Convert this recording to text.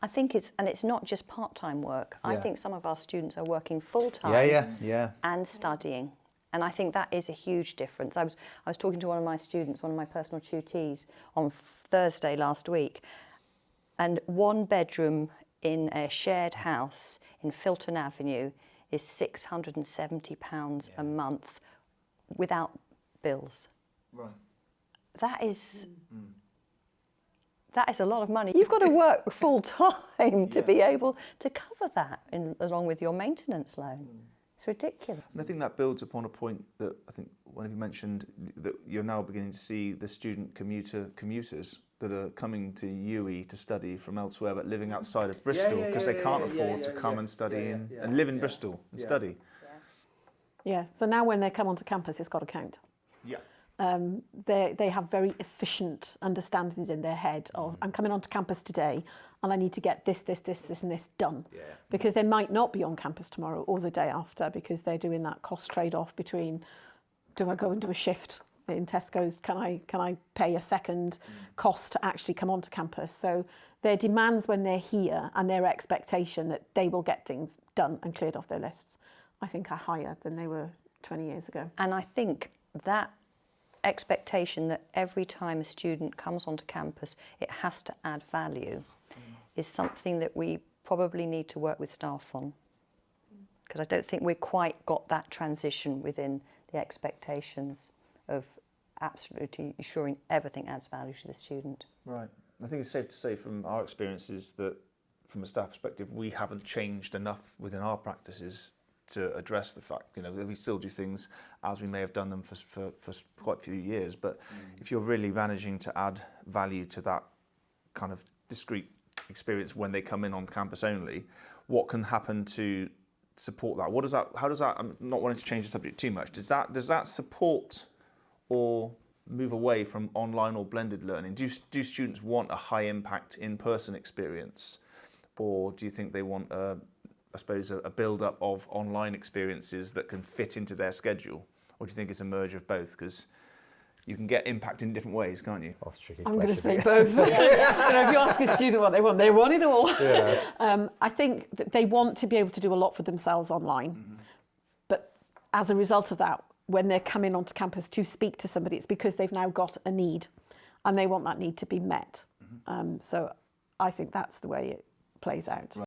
I think it's not just part-time work. I think some of our students are working full-time and studying. And I think that is a huge difference. I was talking to one of my students, one of my personal tutees, on Thursday last week, and one bedroom in a shared house in Filton Avenue is £670 a month without bills. Right. That is a lot of money. You've got to work full time to be able to cover that along with your maintenance loan. It's ridiculous. And I think that builds upon a point that I think one of you mentioned, that you're now beginning to see the student commuters that are coming to UWE to study from elsewhere but living outside of Bristol because they can't afford to come and study and live in Bristol and study. Yeah, so now when they come onto campus, it's got to count. Yeah. They have very efficient understandings in their head of, I'm coming onto campus today and I need to get this and this done. Yeah. Because they might not be on campus tomorrow or the day after, because they're doing that cost trade-off between, do I go and do a shift in Tesco's, can I pay a second cost to actually come onto campus? So their demands when they're here and their expectation that they will get things done and cleared off their lists, I think are higher than they were 20 years ago. And I think that expectation that every time a student comes onto campus it has to add value is something that we probably need to work with staff on, because I don't think we've quite got that transition within the expectations of absolutely ensuring everything adds value to the student. Right. I think it's safe to say from our experiences that from a staff perspective we haven't changed enough within our practices to address the fact, that we still do things as we may have done them for quite a few years, but if you're really managing to add value to that kind of discrete experience when they come in on campus only, what can happen to support that? How does that, I'm not wanting to change the subject too much, does that support or move away from online or blended learning? Do students want a high impact in-person experience, or do you think they want I suppose a build-up of online experiences that can fit into their schedule? Or do you think it's a merge of both? Because you can get impact in different ways, can't you? Oh, it's a tricky I'm question. going to say both. If you ask a student what they want it all. Yeah. I think that they want to be able to do a lot for themselves online. But as a result of that, when they're coming onto campus to speak to somebody, it's because they've now got a need and they want that need to be met. So I think that's the way it plays out.